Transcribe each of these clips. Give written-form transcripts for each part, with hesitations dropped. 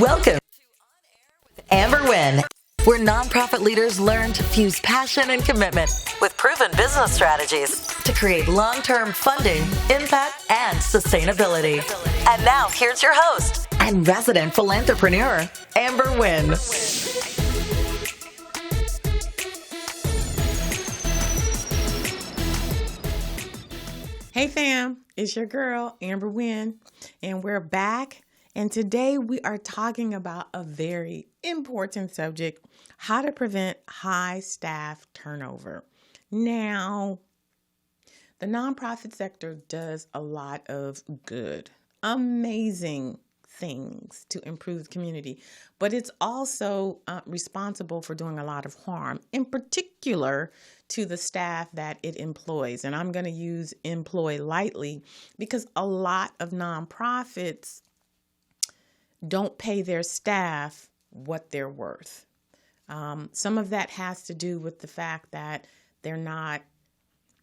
Welcome to Amber Wynn, where nonprofit leaders learn to fuse passion and commitment with proven business strategies to create long-term funding, impact, and sustainability. And now, here's your host and resident philanthrepreneur, Amber Wynn. Hey fam, it's your girl, Amber Wynn, and we're back. And today we are talking about a very important subject, how to prevent high staff turnover. Now, the nonprofit sector does a lot of good, amazing things to improve the community, but it's also responsible for doing a lot of harm, in particular to the staff that it employs. And I'm going to use employ lightly because a lot of nonprofits don't pay their staff what they're worth. Some of that has to do with the fact that they're not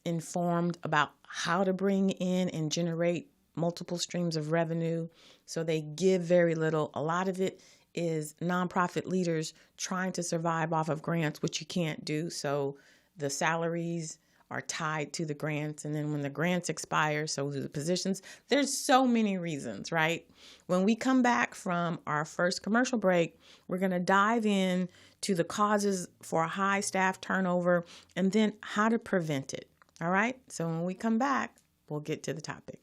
informed about how to bring in and generate multiple streams of revenue. So they give very little. A lot of it is nonprofit leaders trying to survive off of grants, which you can't do. So the salaries are tied to the grants. And then when the grants expire, so do the positions. There's so many reasons, right? When we come back from our first commercial break, we're going to dive in to the causes for high staff turnover and then how to prevent it. All right. So when we come back, we'll get to the topic.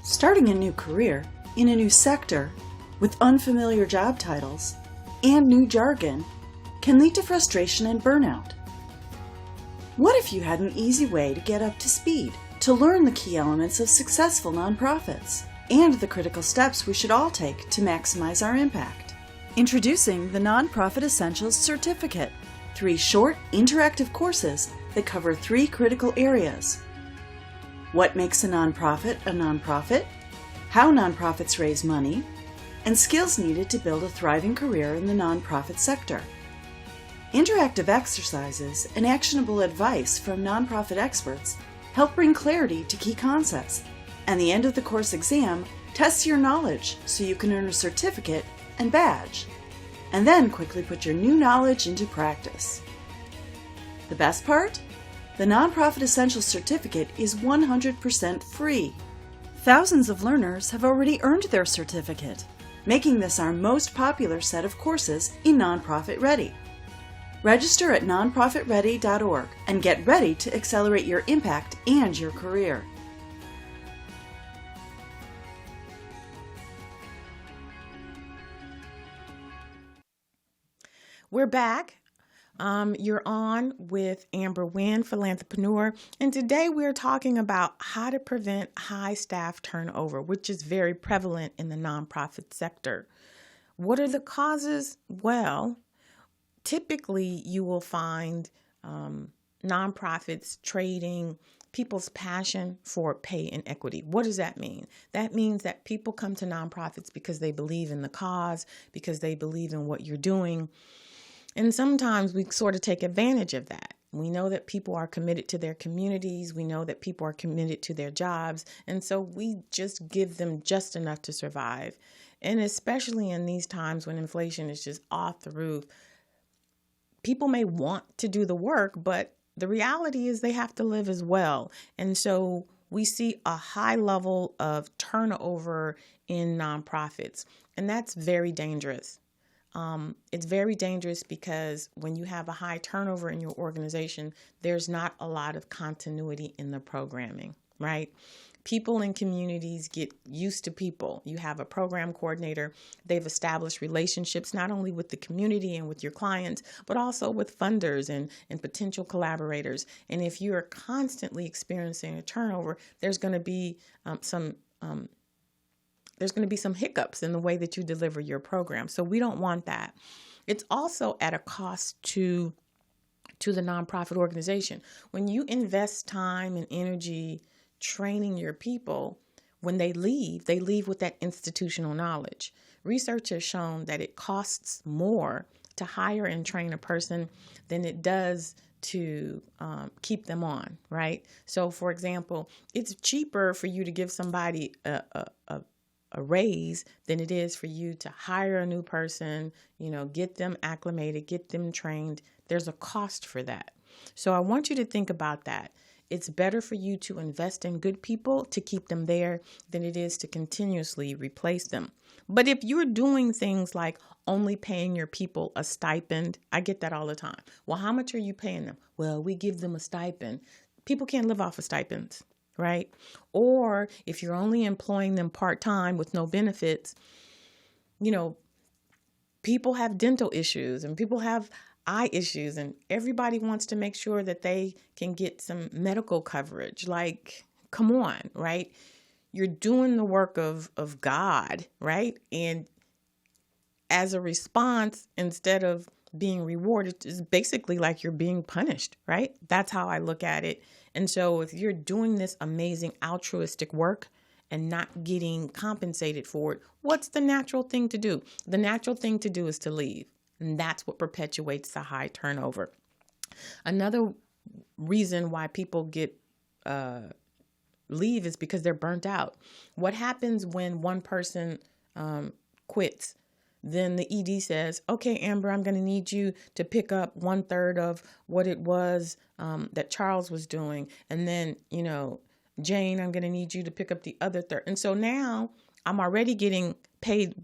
Starting a new career in a new sector with unfamiliar job titles and new jargon can lead to frustration and burnout. What if you had an easy way to get up to speed, to learn the key elements of successful nonprofits, and the critical steps we should all take to maximize our impact? Introducing the Nonprofit Essentials Certificate, 3 short, interactive courses that cover 3 critical areas. What makes a nonprofit, how nonprofits raise money, and skills needed to build a thriving career in the nonprofit sector. Interactive exercises and actionable advice from nonprofit experts help bring clarity to key concepts, and the end of the course exam tests your knowledge so you can earn a certificate and badge, and then quickly put your new knowledge into practice. The best part? The Nonprofit Essentials Certificate is 100% free. Thousands of learners have already earned their certificate, making this our most popular set of courses in Nonprofit Ready. Register at nonprofitready.org and get ready to accelerate your impact and your career. We're back. You're on with Amber Wynn, Philanthrepreneur, and today we're talking about how to prevent high staff turnover, which is very prevalent in the nonprofit sector. What are the causes? Well, typically you will find nonprofits trading people's passion for pay and equity. What does that mean? That means that people come to nonprofits because they believe in the cause, because they believe in what you're doing. And sometimes we sort of take advantage of that. We know that people are committed to their communities. We know that people are committed to their jobs. And so we just give them just enough to survive. And especially in these times when inflation is just off the roof, people may want to do the work, but the reality is they have to live as well. And so we see a high level of turnover in nonprofits, and that's very dangerous. It's very dangerous because when you have a high turnover in your organization, there's not a lot of continuity in the programming, right? People in communities get used to people. You have a program coordinator. They've established relationships not only with the community and with your clients, but also with funders and potential collaborators. And if you're constantly experiencing a turnover, there's going to be some hiccups in the way that you deliver your program. So we don't want that. It's also at a cost to the nonprofit organization. When you invest time and energy training your people, when they leave with that institutional knowledge. Research has shown that it costs more to hire and train a person than it does to keep them on, right? So, for example, it's cheaper for you to give somebody a a raise than it is for you to hire a new person, get them acclimated, get them trained. There's a cost for that. So I want you to think about that. It's better for you to invest in good people to keep them there than it is to continuously replace them. But if you're doing things like only paying your people a stipend, I get that all the time. Well, how much are you paying them? Well, we give them a stipend. People can't live off of stipends, right? Or if you're only employing them part-time with no benefits, people have dental issues and people have eye issues, and everybody wants to make sure that they can get some medical coverage. Like, come on, right? You're doing the work of God, right? And as a response, instead of being rewarded, it's basically like you're being punished, right? That's how I look at it. And so if you're doing this amazing altruistic work and not getting compensated for it, what's the natural thing to do? The natural thing to do is to leave. And that's what perpetuates the high turnover. Another reason why people get leave is because they're burnt out. What happens when one person quits? Then the ED says, okay, Amber, I'm going to need you to pick up 1/3 of what it was that Charles was doing. And then, Jane, I'm going to need you to pick up the other third. And so now I'm already getting paid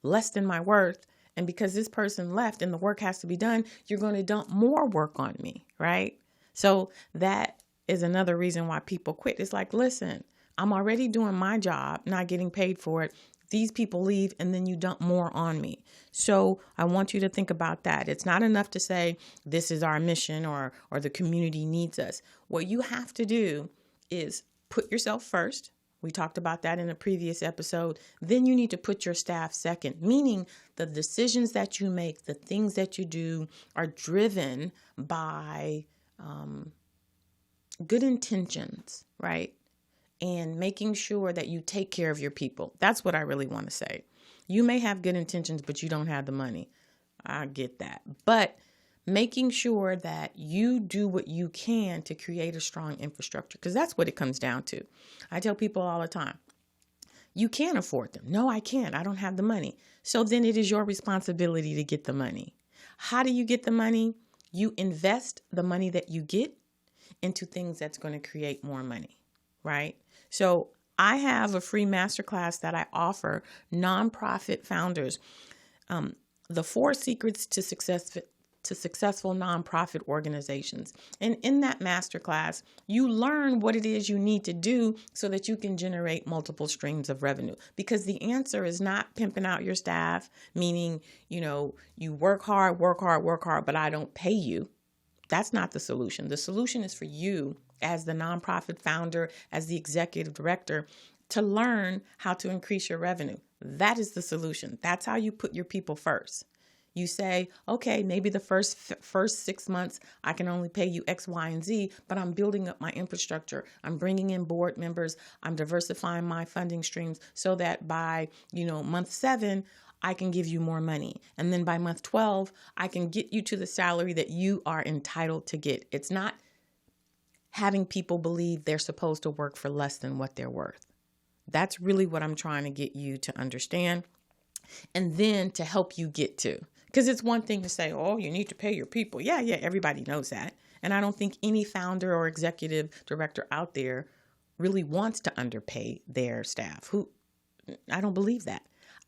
less than my worth. And because this person left and the work has to be done, you're going to dump more work on me, right? So that is another reason why people quit. It's like, listen, I'm already doing my job, not getting paid for it. These people leave and then you dump more on me. So I want you to think about that. It's not enough to say this is our mission or the community needs us. What you have to do is put yourself first. We talked about that in a previous episode. Then you need to put your staff second, meaning the decisions that you make, the things that you do are driven by good intentions, right? And making sure that you take care of your people. That's what I really want to say. You may have good intentions, but you don't have the money. I get that. But making sure that you do what you can to create a strong infrastructure, because that's what it comes down to. I tell people all the time, you can't afford them. No, I can't. I don't have the money. So then it is your responsibility to get the money. How do you get the money? You invest the money that you get into things that's going to create more money, right? So I have a free masterclass that I offer nonprofit founders, the 4 secrets to successful nonprofit organizations. And in that masterclass, you learn what it is you need to do so that you can generate multiple streams of revenue. Because the answer is not pimping out your staff, meaning, you work hard, but I don't pay you. That's not the solution. The solution is for you as the nonprofit founder, as the executive director, to learn how to increase your revenue. That is the solution. That's how you put your people first. You say, okay, maybe the first 6 months, I can only pay you X, Y, and Z, but I'm building up my infrastructure. I'm bringing in board members. I'm diversifying my funding streams so that by, month 7, I can give you more money. And then by month 12, I can get you to the salary that you are entitled to get. It's not having people believe they're supposed to work for less than what they're worth. That's really what I'm trying to get you to understand. And then to help you get to. Because it's one thing to say, oh, you need to pay your people. Yeah, everybody knows that. And I don't think any founder or executive director out there really wants to underpay their staff. I don't believe that.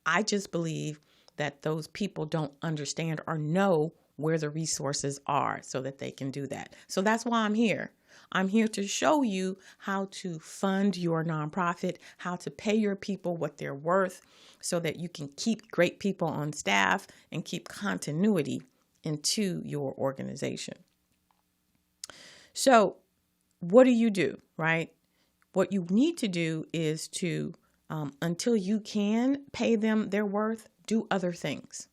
I just believe that those people don't understand or know where the resources are so that they can do that. So that's why I'm here. I'm here to show you how to fund your nonprofit, how to pay your people what they're worth so that you can keep great people on staff and keep continuity into your organization. So what do, right? What you need to do is to, until you can pay them their worth, do other things.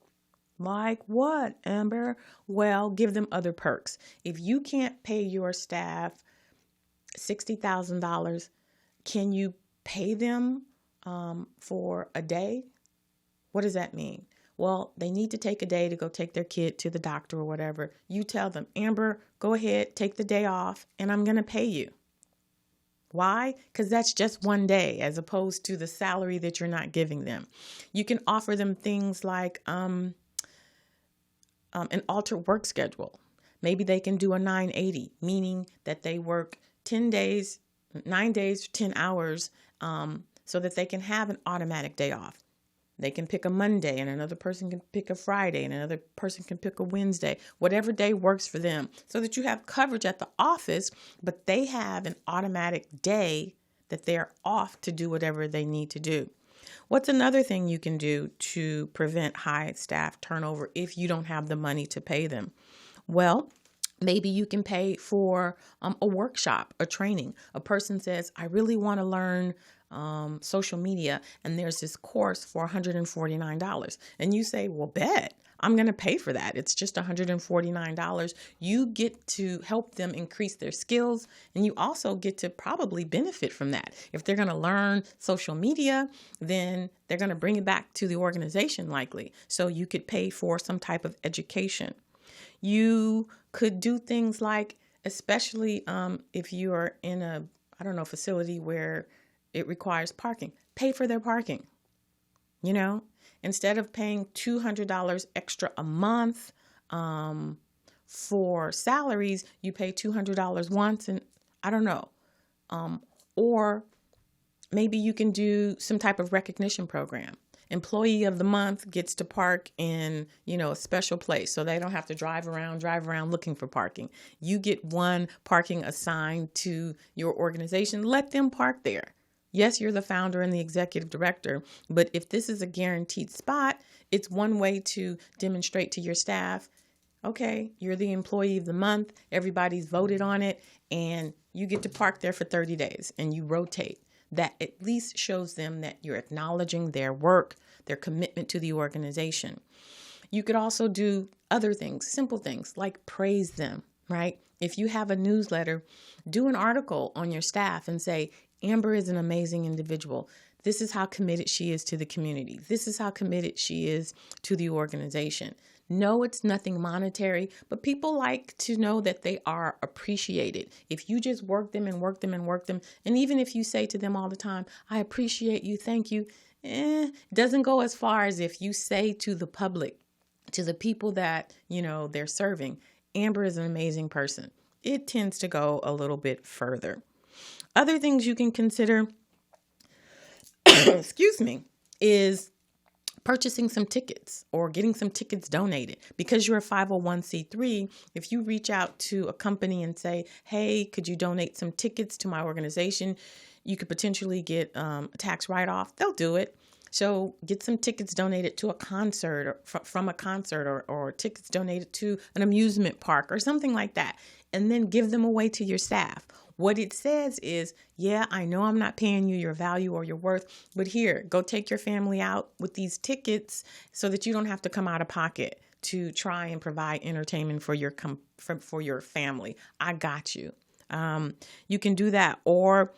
Like what, Amber? Well, give them other perks. If you can't pay your staff $60,000, can you pay them for a day? What does that mean? Well, they need to take a day to go take their kid to the doctor or whatever. You tell them, Amber, go ahead, take the day off, and I'm going to pay you. Why? Because that's just one day as opposed to the salary that you're not giving them. You can offer them things like an altered work schedule. Maybe they can do a 980, meaning that they work 10 days, 9 days, 10 hours, so that they can have an automatic day off. They can pick a Monday and another person can pick a Friday and another person can pick a Wednesday, whatever day works for them, so that you have coverage at the office, but they have an automatic day that they're off to do whatever they need to do. What's another thing you can do to prevent high staff turnover if you don't have the money to pay them? Well, maybe you can pay for a workshop, a training. A person says, I really want to learn social media, and there's this course for $149. And you say, well, bet. I'm going to pay for that. It's just $149. You get to help them increase their skills, and you also get to probably benefit from that. If they're going to learn social media, then they're going to bring it back to the organization likely. So you could pay for some type of education. You could do things like, especially if you are in a, facility where it requires parking, pay for their parking. Instead of paying $200 extra a month for salaries, you pay $200 once, and or maybe you can do some type of recognition program. Employee of the month gets to park in, a special place, so they don't have to drive around looking for parking. You get one parking assigned to your organization. Let them park there. Yes, you're the founder and the executive director, but if this is a guaranteed spot, it's one way to demonstrate to your staff, okay, you're the employee of the month, everybody's voted on it, and you get to park there for 30 days and you rotate. That at least shows them that you're acknowledging their work, their commitment to the organization. You could also do other things, simple things like praise them, right? If you have a newsletter, do an article on your staff and say, Amber is an amazing individual. This is how committed she is to the community. This is how committed she is to the organization. No, it's nothing monetary, but people like to know that they are appreciated. If you just work them, and even if you say to them all the time, I appreciate you, thank you, it doesn't go as far as if you say to the public, to the people that, they're serving, Amber is an amazing person. It tends to go a little bit further. Other things you can consider, is purchasing some tickets or getting some tickets donated. Because you're a 501c3, if you reach out to a company and say, hey, could you donate some tickets to my organization? You could potentially get a tax write-off. They'll do it. So get some tickets donated to a concert or from a concert or tickets donated to an amusement park or something like that. And then give them away to your staff. What it says is, yeah, I know I'm not paying you your value or your worth, but here, go take your family out with these tickets so that you don't have to come out of pocket to try and provide entertainment for your family. I got you. You can do that, or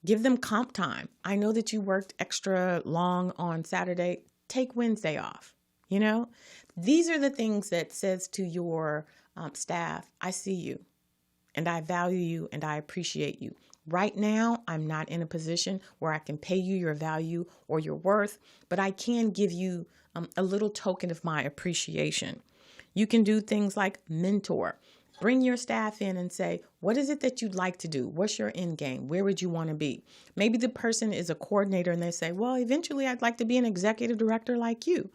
give them comp time. I know that you worked extra long on Saturday. Take Wednesday off. These are the things that says to your staff, I see you. And I value you and I appreciate you. Right now, I'm not in a position where I can pay you your value or your worth, but I can give you a little token of my appreciation. You can do things like mentor. Bring your staff in and say, what is it that you'd like to do? What's your end game? Where would you want to be? Maybe the person is a coordinator and they say, well, eventually I'd like to be an executive director like you.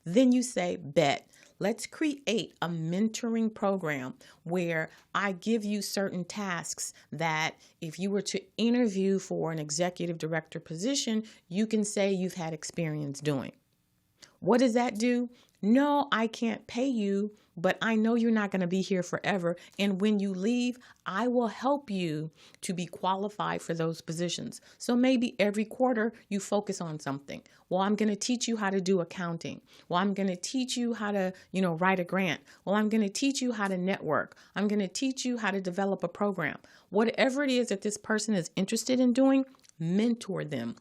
Then you say, bet. Let's create a mentoring program where I give you certain tasks that if you were to interview for an executive director position, you can say you've had experience doing. What does that do? No, I can't pay you, but I know you're not going to be here forever. And when you leave, I will help you to be qualified for those positions. So maybe every quarter you focus on something. Well, I'm going to teach you how to do accounting. Well, I'm going to teach you how to, write a grant. Well, I'm going to teach you how to network. I'm going to teach you how to develop a program. Whatever it is that this person is interested in doing, mentor them.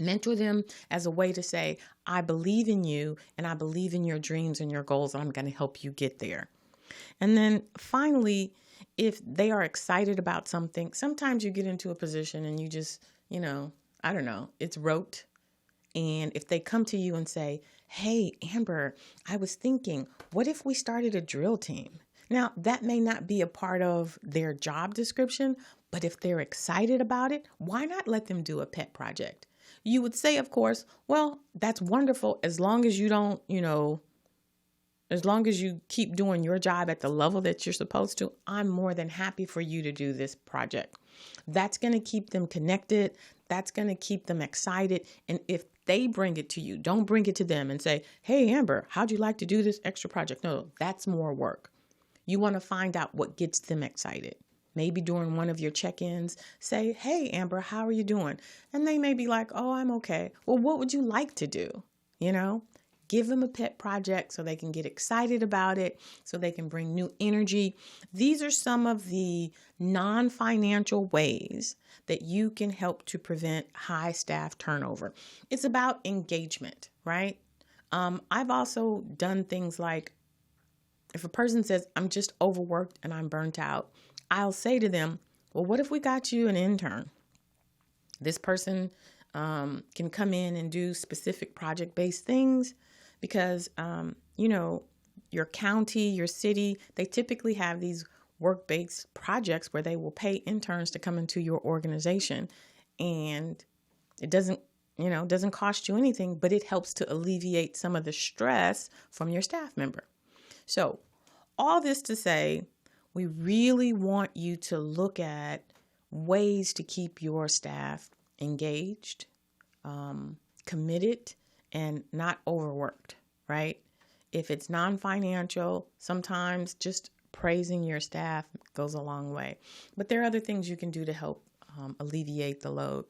Mentor them as a way to say, I believe in you and I believe in your dreams and your goals, and I'm going to help you get there. And then finally, if they are excited about something, sometimes you get into a position and you just, I don't know, it's rote. And if they come to you and say, hey, Amber, I was thinking, what if we started a drill team? Now, that may not be a part of their job description, but if they're excited about it, why not let them do a pet project? You would say, of course, well, that's wonderful as long as you don't, as long as you keep doing your job at the level that you're supposed to, I'm more than happy for you to do this project. That's going to keep them connected. That's going to keep them excited. And if they bring it to you, don't bring it to them and say, hey, Amber, how'd you like to do this extra project? No, that's more work. You want to find out what gets them excited. Maybe during one of your check-ins, say, hey, Amber, how are you doing? And they may be like, oh, I'm okay. Well, what would you like to do? Give them a pet project so they can get excited about it, so they can bring new energy. These are some of the non-financial ways that you can help to prevent high staff turnover. It's about engagement, right? I've also done things like, if a person says, I'm just overworked and I'm burnt out, I'll say to them, well, what if we got you an intern? This person can come in and do specific project-based things because, your county, your city, they typically have these work-based projects where they will pay interns to come into your organization. And it doesn't cost you anything, but it helps to alleviate some of the stress from your staff member. So all this to say, we really want you to look at ways to keep your staff engaged, committed, and not overworked, right? If it's non-financial, sometimes just praising your staff goes a long way. But there are other things you can do to help alleviate the load.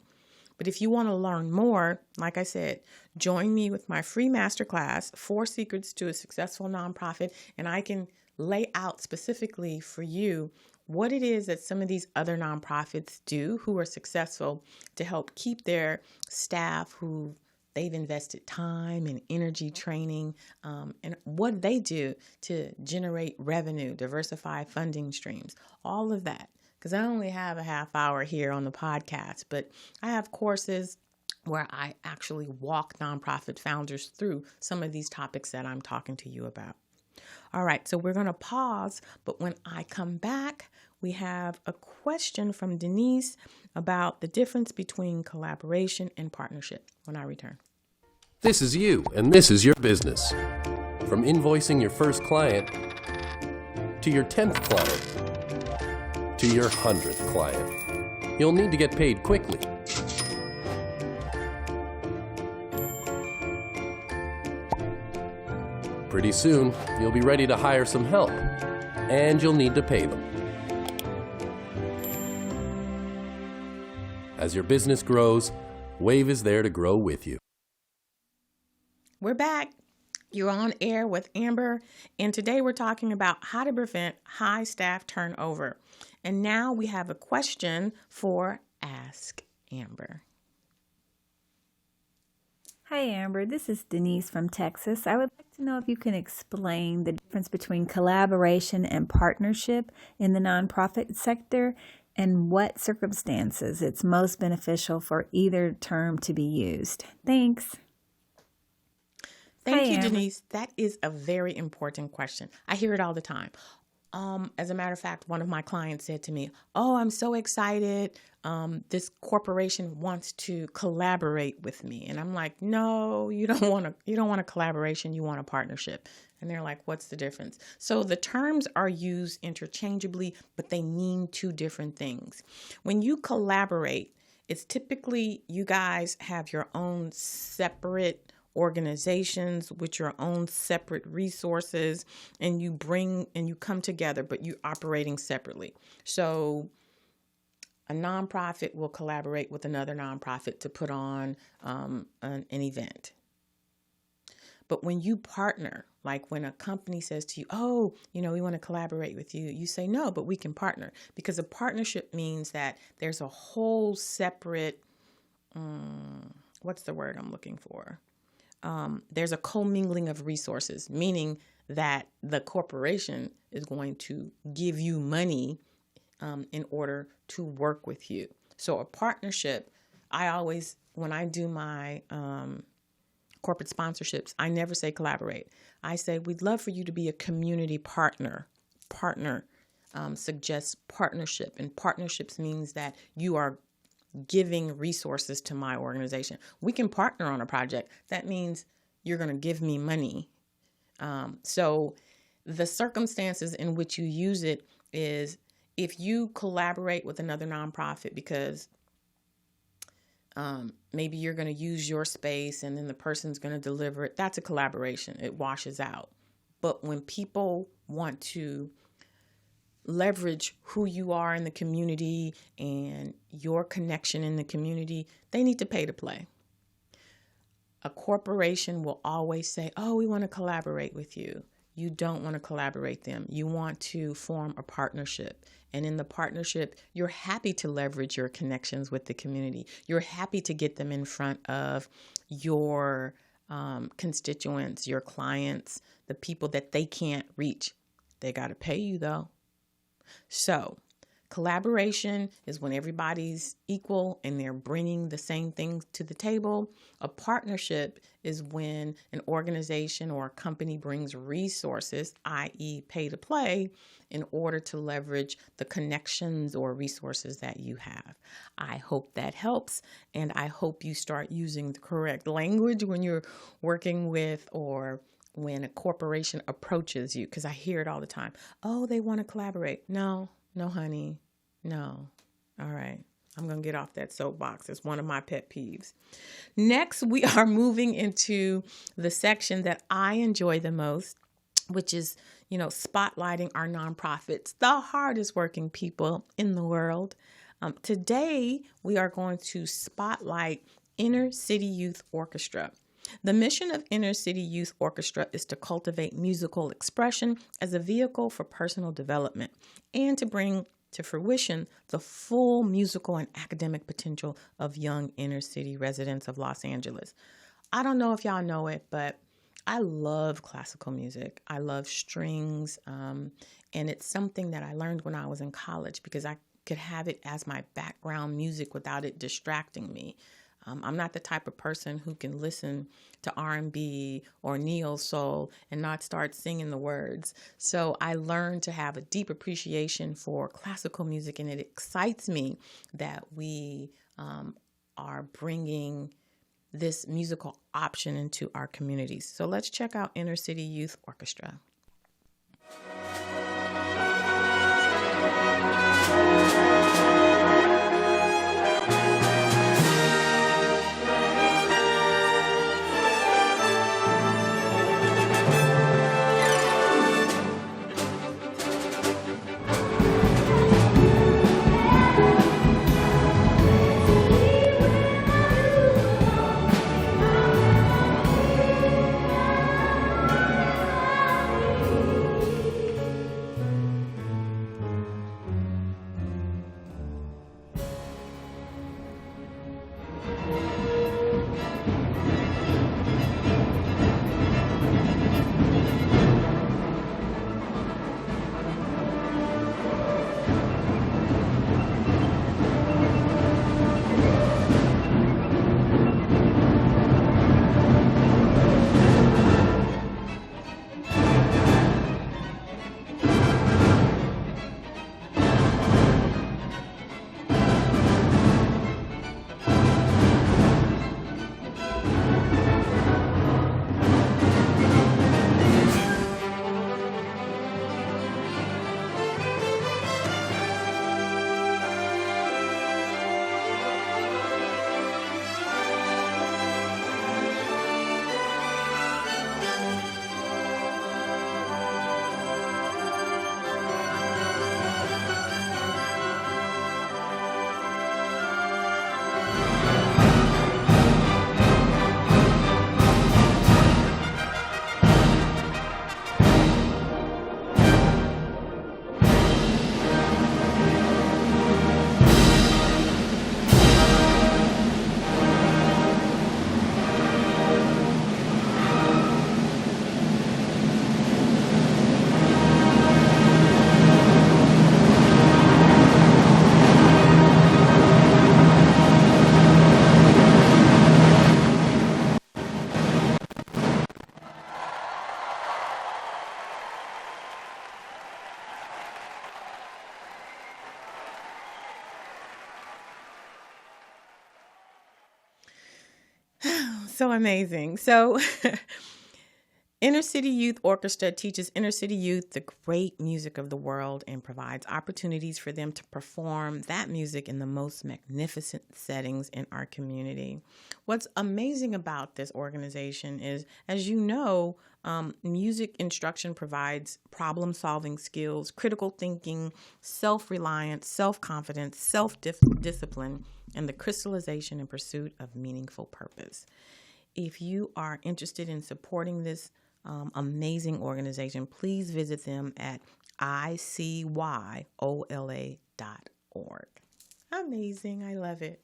But if you want to learn more, like I said, join me with my free masterclass, 4 Secrets to a Successful Nonprofit, and I can lay out specifically for you what it is that some of these other nonprofits do who are successful to help keep their staff who they've invested time and energy training, and what they do to generate revenue, diversify funding streams, all of that. Because I only have a half hour here on the podcast, but I have courses where I actually walk nonprofit founders through some of these topics that I'm talking to you about. All right, so we're going to pause, but when I come back, we have a question from Denise about the difference between collaboration and partnership when I return. This is you, and this is your business. From invoicing your first client, to your 10th client, to your 100th client. You'll need to get paid quickly. Pretty soon, you'll be ready to hire some help, and you'll need to pay them. As your business grows, Wave is there to grow with you. We're back. You're on air with Amber, and today we're talking about how to prevent high staff turnover. And now we have a question for Ask Amber. Hi, Amber. This is Denise from Texas. I would like to know if you can explain the difference between collaboration and partnership in the nonprofit sector and what circumstances it's most beneficial for either term to be used. Thanks. Thank Hi, you, Amber. Denise. That is a very important question. I hear it all the time. As a matter of fact, one of my clients said to me, "Oh, I'm so excited. This corporation wants to collaborate with me." And I'm like, "No, you don't want a collaboration. You want a partnership." And they're like, "What's the difference?" So the terms are used interchangeably, but they mean 2 different things. When you collaborate, it's typically you guys have your own separate organizations with your own separate resources, and you come together, but you're operating separately. So a nonprofit will collaborate with another nonprofit to put on an event. But when you partner, like when a company says to you, "Oh, we want to collaborate with you," you say, "No, but we can partner," because a partnership means that there's a whole separate, what's the word I'm looking for? There's a commingling of resources, meaning that the corporation is going to give you money in order to work with you. So a partnership, when I do my corporate sponsorships, I never say collaborate. I say, we'd love for you to be a community partner. Partner suggests partnership, and partnerships means that you are giving resources to my organization. We can partner on a project. That means you're going to give me money. So the circumstances in which you use it is if you collaborate with another nonprofit because maybe you're going to use your space and then the person's going to deliver it, that's a collaboration. It washes out. But when people want to leverage who you are in the community and your connection in the community, they need to pay to play. A corporation will always say, oh, we want to collaborate with you. You don't want to collaborate them. You want to form a partnership. And in the partnership, you're happy to leverage your connections with the community. You're happy to get them in front of your constituents, your clients, the people that they can't reach. They got to pay you though. So collaboration is when everybody's equal and they're bringing the same things to the table. A partnership is when an organization or a company brings resources, i.e. pay to play, in order to leverage the connections or resources that you have. I hope that helps, and I hope you start using the correct language when you're working with or when a corporation approaches you, because I hear it all the time. Oh, they want to collaborate. No, honey. No. All right. I'm going to get off that soapbox. It's one of my pet peeves. Next, we are moving into the section that I enjoy the most, which is, spotlighting our nonprofits, the hardest working people in the world. Today, we are going to spotlight Inner City Youth Orchestra. The mission of Inner City Youth Orchestra is to cultivate musical expression as a vehicle for personal development and to bring to fruition the full musical and academic potential of young inner city residents of Los Angeles. I don't know if y'all know it, but I love classical music. I love strings, and it's something that I learned when I was in college because I could have it as my background music without it distracting me. I'm not the type of person who can listen to R&B or neo soul and not start singing the words. So I learned to have a deep appreciation for classical music, and it excites me that we are bringing this musical option into our communities. So let's check out Inner City Youth Orchestra. so amazing. So Inner City Youth Orchestra teaches inner city youth the great music of the world and provides opportunities for them to perform that music in the most magnificent settings in our community. What's amazing about this organization is, as you know, music instruction provides problem-solving skills, critical thinking, self-reliance, self-confidence, self-discipline, and the crystallization and pursuit of meaningful purpose. If you are interested in supporting this amazing organization, please visit them at icyola.org. Amazing. I love it.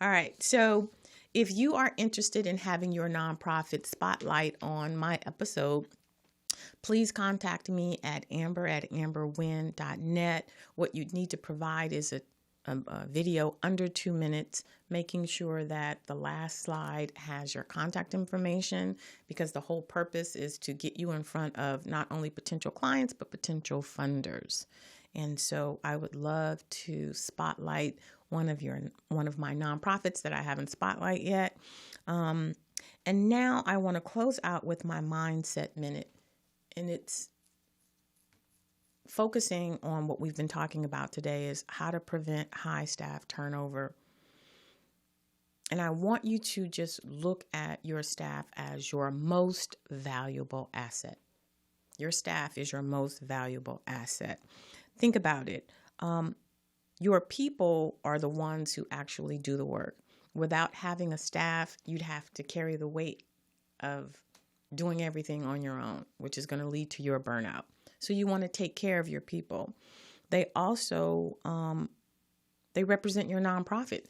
All right. So if you are interested in having your nonprofit spotlight on my episode, please contact me at amber@amberwynn.net. What you need to provide is a video under 2 minutes, making sure that the last slide has your contact information, because the whole purpose is to get you in front of not only potential clients, but potential funders. And so I would love to spotlight one of my nonprofits that I haven't spotlight yet. And now I want to close out with my mindset minute, and it's focusing on what we've been talking about today, is how to prevent high staff turnover. And I want you to just look at your staff as your most valuable asset. Your staff is your most valuable asset. Think about it. Your people are the ones who actually do the work. Without having a staff, you'd have to carry the weight of doing everything on your own, which is going to lead to your burnout. So you want to take care of your people. They also, they represent your nonprofit.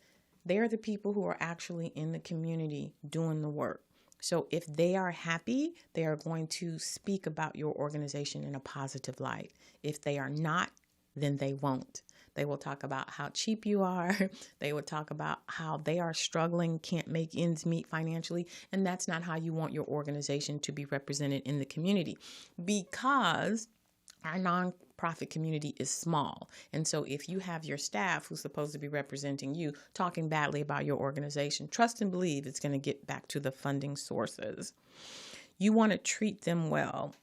They're the people who are actually in the community doing the work. So if they are happy, they are going to speak about your organization in a positive light. If they are not, then they won't. They will talk about how cheap you are. They will talk about how they are struggling, can't make ends meet financially. And that's not how you want your organization to be represented in the community, because our nonprofit community is small. And so if you have your staff who's supposed to be representing you talking badly about your organization, trust and believe it's going to get back to the funding sources. You want to treat them well.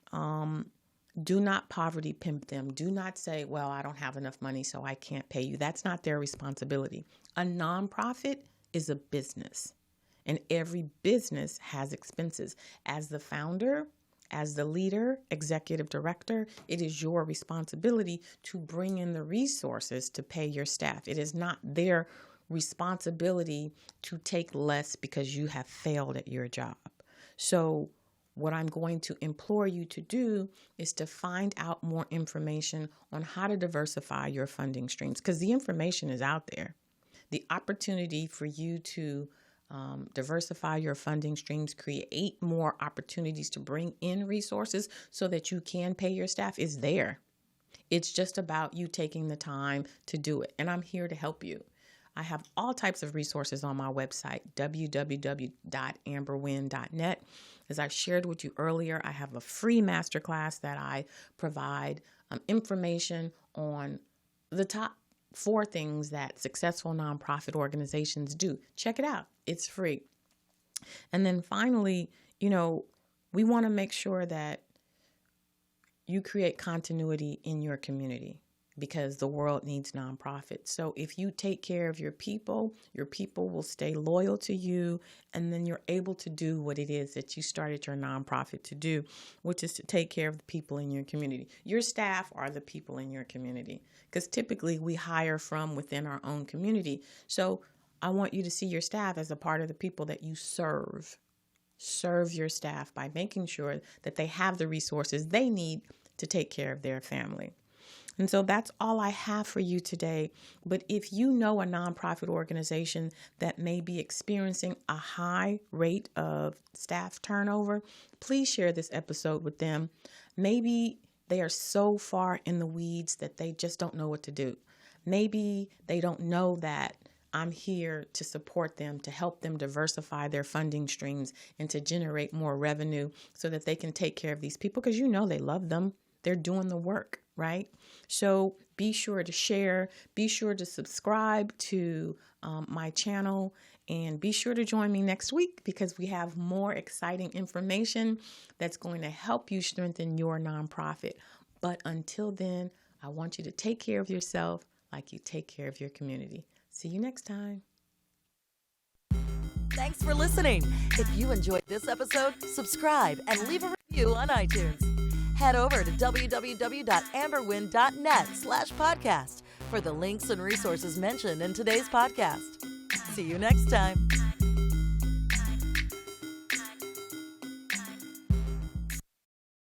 Do not poverty pimp them. Do not say, well, I don't have enough money, so I can't pay you. That's not their responsibility. A nonprofit is a business, and every business has expenses. As the founder, as the leader, executive director, it is your responsibility to bring in the resources to pay your staff. It is not their responsibility to take less because you have failed at your job. So what I'm going to implore you to do is to find out more information on how to diversify your funding streams, because the information is out there. The opportunity for you to diversify your funding streams, create more opportunities to bring in resources so that you can pay your staff is there. It's just about you taking the time to do it. And I'm here to help you. I have all types of resources on my website, www.amberwynn.net. As I shared with you earlier, I have a free masterclass that I provide information on the top 4 things that successful nonprofit organizations do. Check it out. It's free. And then finally, we want to make sure that you create continuity in your community, because the world needs nonprofits. So if you take care of your people will stay loyal to you, and then you're able to do what it is that you started your nonprofit to do, which is to take care of the people in your community. Your staff are the people in your community, because typically we hire from within our own community. So I want you to see your staff as a part of the people that you serve. Serve your staff by making sure that they have the resources they need to take care of their family. And so that's all I have for you today. But if you know a nonprofit organization that may be experiencing a high rate of staff turnover, please share this episode with them. Maybe they are so far in the weeds that they just don't know what to do. Maybe they don't know that I'm here to support them, to help them diversify their funding streams and to generate more revenue so that they can take care of these people, because they love them. They're doing the work, right? So be sure to share, be sure to subscribe to my channel, and be sure to join me next week because we have more exciting information that's going to help you strengthen your nonprofit. But until then, I want you to take care of yourself like you take care of your community. See you next time. Thanks for listening. If you enjoyed this episode, subscribe and leave a review on iTunes. Head over to www.amberwynn.net/podcast for the links and resources mentioned in today's podcast. See you next time.